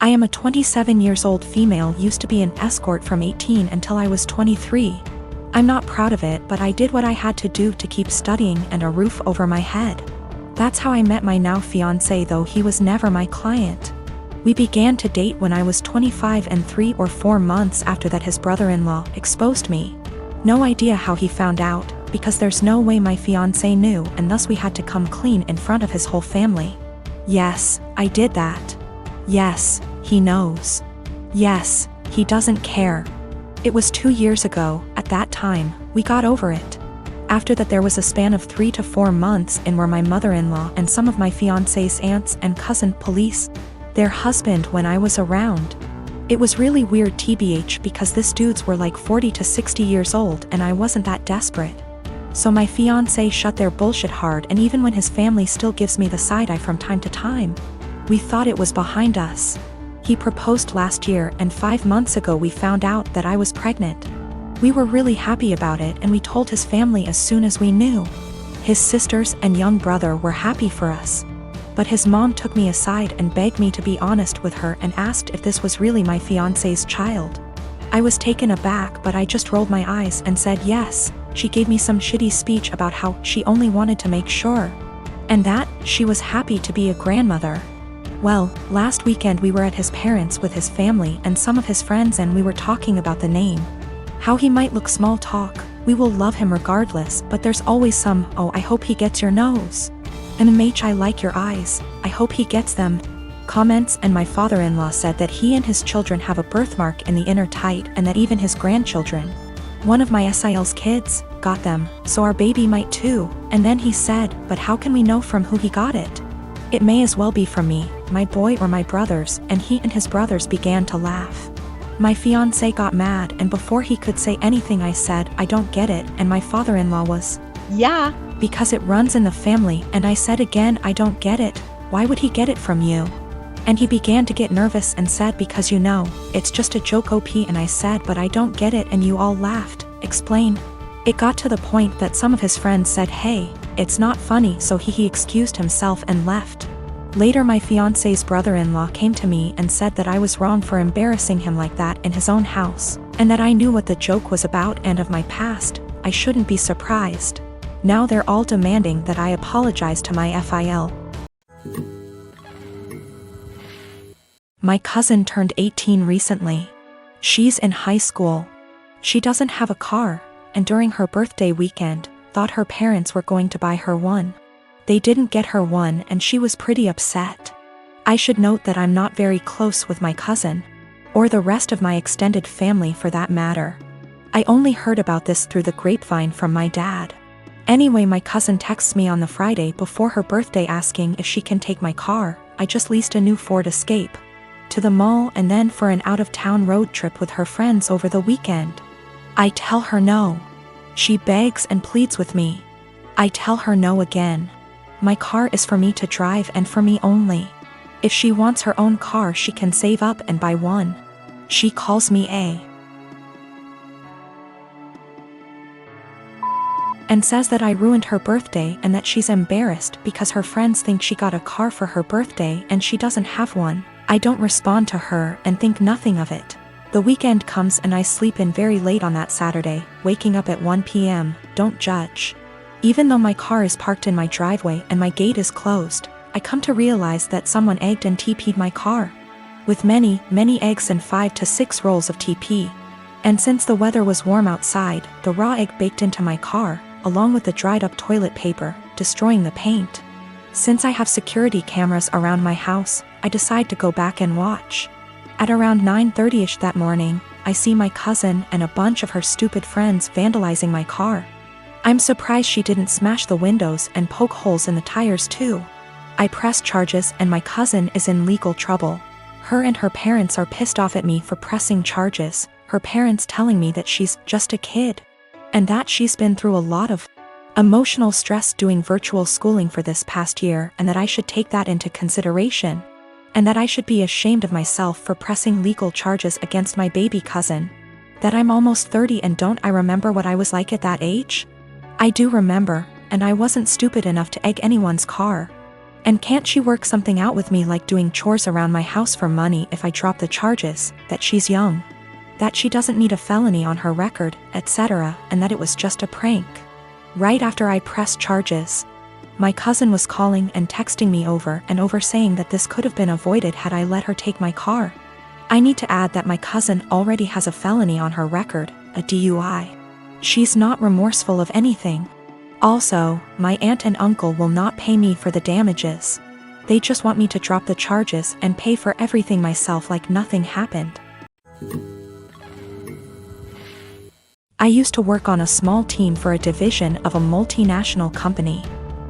I am a 27 years old female, used to be an escort from 18 until I was 23. I'm not proud of it, but I did what I had to do to keep studying and a roof over my head. That's how I met my now fiancé, though he was never my client. We began to date when I was 25, and 3 or 4 months after that his brother-in-law exposed me. No idea how he found out, because there's no way my fiancé knew, and thus we had to come clean in front of his whole family. Yes, I did that. Yes, he knows. Yes, he doesn't care. It was 2 years ago. At that time, we got over it. After that there was a span of 3 to 4 months in where my mother-in-law and some of my fiancé's aunts and cousin police their husband when I was around. It was really weird tbh, because this dudes were like 40 to 60 years old and I wasn't that desperate. So my fiancé shut their bullshit hard, and even when his family still gives me the side eye from time to time, we thought it was behind us. He proposed last year, and 5 months ago we found out that I was pregnant. We were really happy about it, and we told his family as soon as we knew. His sisters and young brother were happy for us. But his mom took me aside and begged me to be honest with her and asked if this was really my fiancé's child. I was taken aback, but I just rolled my eyes and said yes. She gave me some shitty speech about how she only wanted to make sure, and that she was happy to be a grandmother. Well, last weekend we were at his parents' with his family and some of his friends, and we were talking about the name. How he might look, small talk. We will love him regardless, but there's always some, oh, I hope he gets your nose. And I like your eyes, I hope he gets them comments. And my father-in-law said that he and his children have a birthmark in the inner tight, and that even his grandchildren, one of my SIL's kids, got them, so our baby might too. And then he said, but how can we know from who he got it? It may as well be from me, my boy, or my brothers. And he and his brothers began to laugh. My fiancé got mad, and before he could say anything I said, I don't get it, and my father-in-law was, yeah, because it runs in the family. And I said again, I don't get it, why would he get it from you? And he began to get nervous and said, because you know, it's just a joke OP. And I said, but I don't get it, and you all laughed. Explain. It got to the point that some of his friends said, hey, it's not funny, so he excused himself and left. Later my fiancé's brother-in-law came to me and said that I was wrong for embarrassing him like that in his own house, and that I knew what the joke was about and of my past. I shouldn't be surprised. Now they're all demanding that I apologize to my FIL. My cousin turned 18 recently. She's in high school. She doesn't have a car, and during her birthday weekend, thought her parents were going to buy her one. They didn't get her one, and she was pretty upset. I should note that I'm not very close with my cousin, or the rest of my extended family for that matter. I only heard about this through the grapevine from my dad. Anyway, my cousin texts me on the Friday before her birthday asking if she can take my car. I just leased a new Ford Escape, to the mall and then for an out-of-town road trip with her friends over the weekend. I tell her no. She begs and pleads with me. I tell her no again. My car is for me to drive and for me only. If she wants her own car, she can save up and buy one. She calls me a and says that I ruined her birthday and that she's embarrassed because her friends think she got a car for her birthday and she doesn't have one. I don't respond to her and think nothing of it. The weekend comes and I sleep in very late on that Saturday, waking up at 1 p.m. Don't judge. Even though my car is parked in my driveway and my gate is closed, I come to realize that someone egged and TP'd my car. With many, many eggs and 5 to 6 rolls of TP. And since the weather was warm outside, the raw egg baked into my car, along with the dried up toilet paper, destroying the paint. Since I have security cameras around my house, I decide to go back and watch. At around 9:30ish that morning, I see my cousin and a bunch of her stupid friends vandalizing my car. I'm surprised she didn't smash the windows and poke holes in the tires too. I press charges and my cousin is in legal trouble. Her and her parents are pissed off at me for pressing charges, her parents telling me that she's just a kid, and that she's been through a lot of emotional stress doing virtual schooling for this past year, and that I should take that into consideration, and that I should be ashamed of myself for pressing legal charges against my baby cousin. That I'm almost 30 and don't I remember what I was like at that age? I do remember, and I wasn't stupid enough to egg anyone's car. And can't she work something out with me, like doing chores around my house for money if I drop the charges, that she's young, that she doesn't need a felony on her record, etc., and that it was just a prank. Right after I pressed charges, my cousin was calling and texting me over and over saying that this could have been avoided had I let her take my car. I need to add that my cousin already has a felony on her record, a DUI. She's not remorseful of anything. Also, my aunt and uncle will not pay me for the damages. They just want me to drop the charges and pay for everything myself like nothing happened. I used to work on a small team for a division of a multinational company.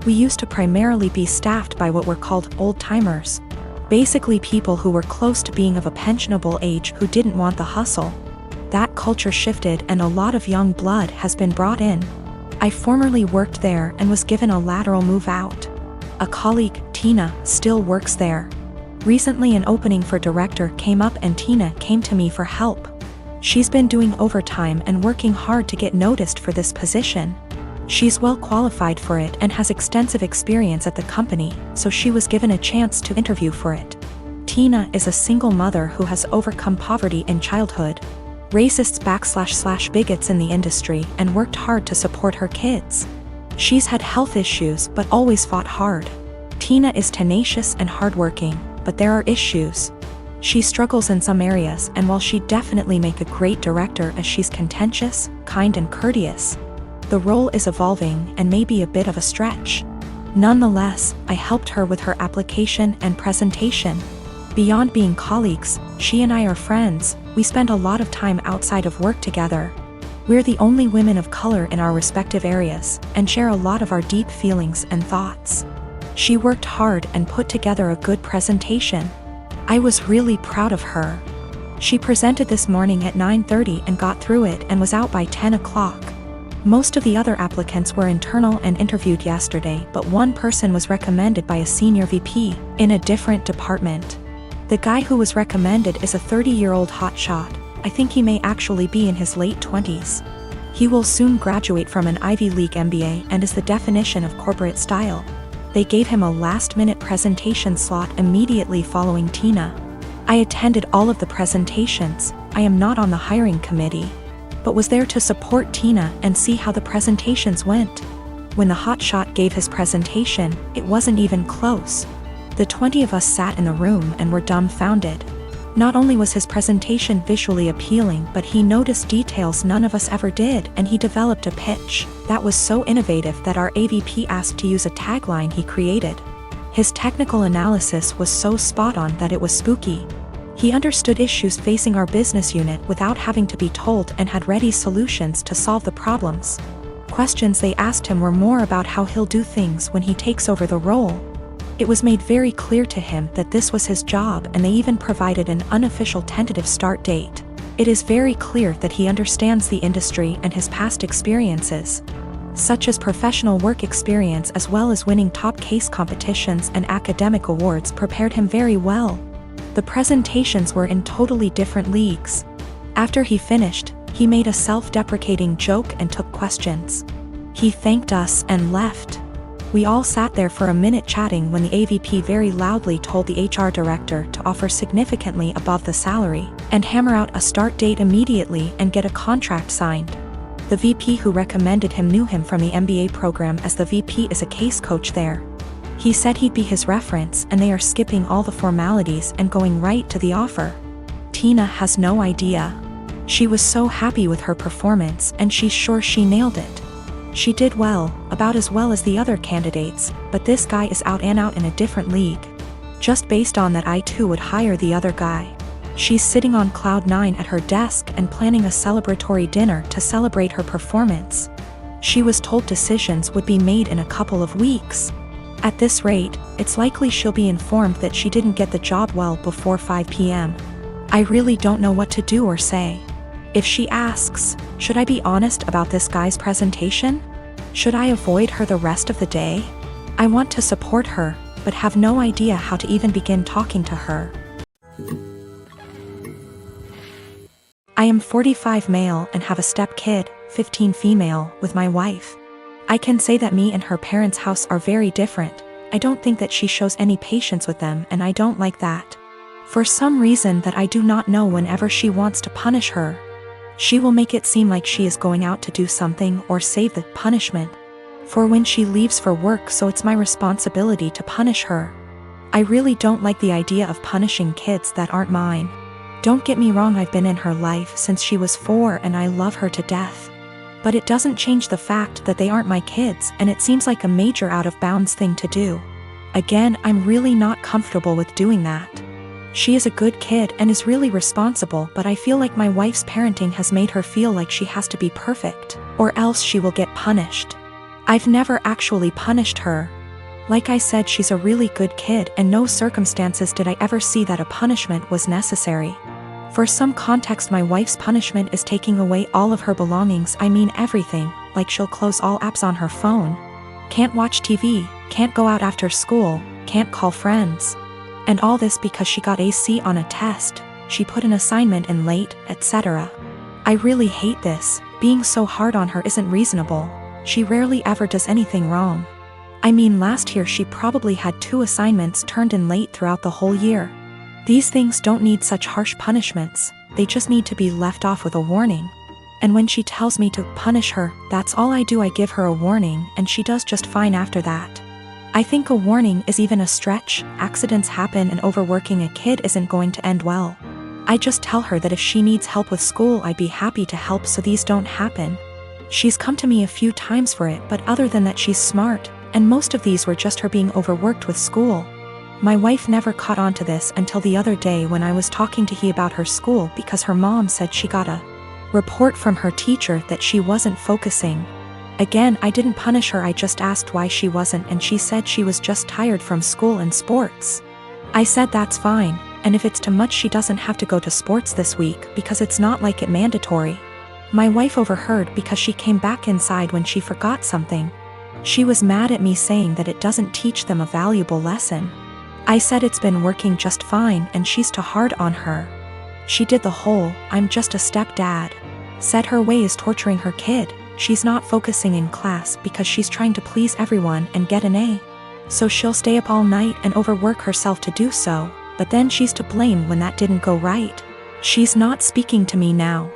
We used to primarily be staffed by what were called old-timers. Basically people who were close to being of a pensionable age who didn't want the hustle. That culture shifted and a lot of young blood has been brought in. I formerly worked there and was given a lateral move out. A colleague, Tina, still works there. Recently an opening for director came up and Tina came to me for help. She's been doing overtime and working hard to get noticed for this position. She's well qualified for it and has extensive experience at the company, so she was given a chance to interview for it. Tina is a single mother who has overcome poverty in childhood, racists / bigots in the industry, and worked hard to support her kids. She's had health issues but always fought hard. Tina is tenacious and hardworking, but there are issues. She struggles in some areas, and while she'd definitely make a great director as she's contentious, kind and courteous, the role is evolving and may be a bit of a stretch. Nonetheless, I helped her with her application and presentation. Beyond being colleagues, she and I are friends. We spend a lot of time outside of work together. We're the only women of color in our respective areas, and share a lot of our deep feelings and thoughts. She worked hard and put together a good presentation. I was really proud of her. She presented this morning at 9:30 and got through it and was out by 10 o'clock. Most of the other applicants were internal and interviewed yesterday, but one person was recommended by a senior VP in a different department. The guy who was recommended is a 30-year-old hotshot. I think he may actually be in his late 20s. He will soon graduate from an Ivy League MBA and is the definition of corporate style. They gave him a last-minute presentation slot immediately following Tina. I attended all of the presentations. I am not on the hiring committee, but was there to support Tina and see how the presentations went. When the hotshot gave his presentation, it wasn't even close. The 20 of us sat in the room and were dumbfounded. Not only was his presentation visually appealing, but he noticed details none of us ever did, and he developed a pitch that was so innovative that our AVP asked to use a tagline he created. His technical analysis was so spot on that it was spooky. He understood issues facing our business unit without having to be told and had ready solutions to solve the problems. Questions they asked him were more about how he'll do things when he takes over the role. It was made very clear to him that this was his job, and they even provided an unofficial tentative start date. It is very clear that he understands the industry and his past experiences, such as professional work experience as well as winning top case competitions and academic awards, prepared him very well. The presentations were in totally different leagues. After he finished, he made a self-deprecating joke and took questions. He thanked us and left. We all sat there for a minute chatting when the AVP very loudly told the HR director to offer significantly above the salary and hammer out a start date immediately and get a contract signed. The VP who recommended him knew him from the MBA program, as the VP is a case coach there. He said he'd be his reference, and they are skipping all the formalities and going right to the offer. Tina has no idea. She was so happy with her performance, and she's sure she nailed it. She did well, about as well as the other candidates, but this guy is out and out in a different league. Just based on that, I too would hire the other guy. She's sitting on cloud 9 at her desk and planning a celebratory dinner to celebrate her performance. She was told decisions would be made in a couple of weeks. At this rate, it's likely she'll be informed that she didn't get the job well before 5 p.m. I really don't know what to do or say. If she asks, should I be honest about this guy's presentation? Should I avoid her the rest of the day? I want to support her, but have no idea how to even begin talking to her. I am 45 male and have a step-kid, 15 female, with my wife. I can say that me and her parents' house are very different. I don't think that she shows any patience with them, and I don't like that. For some reason that I do not know, whenever she wants to punish her, she will make it seem like she is going out to do something or save the punishment for when she leaves for work, so it's my responsibility to punish her. I really don't like the idea of punishing kids that aren't mine. Don't get me wrong, I've been in her life since she was 4 and I love her to death. But it doesn't change the fact that they aren't my kids, and it seems like a major out of bounds thing to do. Again, I'm really not comfortable with doing that. She is a good kid and is really responsible, but I feel like my wife's parenting has made her feel like she has to be perfect, or else she will get punished. I've never actually punished her. Like I said, she's a really good kid, and no circumstances did I ever see that a punishment was necessary. For some context, my wife's punishment is taking away all of her belongings. I mean everything, like she'll close all apps on her phone, can't watch TV, can't go out after school, can't call friends. And all this because she got a C on a test, she put an assignment in late, etc. I really hate this. Being so hard on her isn't reasonable. She rarely ever does anything wrong. I mean, last year she probably had 2 assignments turned in late throughout the whole year. These things don't need such harsh punishments, they just need to be left off with a warning. And when she tells me to punish her, that's all I do. I give her a warning and she does just fine after that. I think a warning is even a stretch. Accidents happen, and overworking a kid isn't going to end well. I just tell her that if she needs help with school, I'd be happy to help so these don't happen. She's come to me a few times for it, but other than that, she's smart, and most of these were just her being overworked with school. My wife never caught on to this until the other day when I was talking to he about her school, because her mom said she got a report from her teacher that she wasn't focusing. Again, I didn't punish her, I just asked why she wasn't, and she said she was just tired from school and sports. I said that's fine, and if it's too much she doesn't have to go to sports this week because it's not like it mandatory. My wife overheard because she came back inside when she forgot something. She was mad at me, saying that it doesn't teach them a valuable lesson. I said it's been working just fine and she's too hard on her. She did the whole "I'm just a stepdad" said her way is torturing her kid. She's not focusing in class because she's trying to please everyone and get an A. So she'll stay up all night and overwork herself to do so, but then she's to blame when that didn't go right. She's not speaking to me now,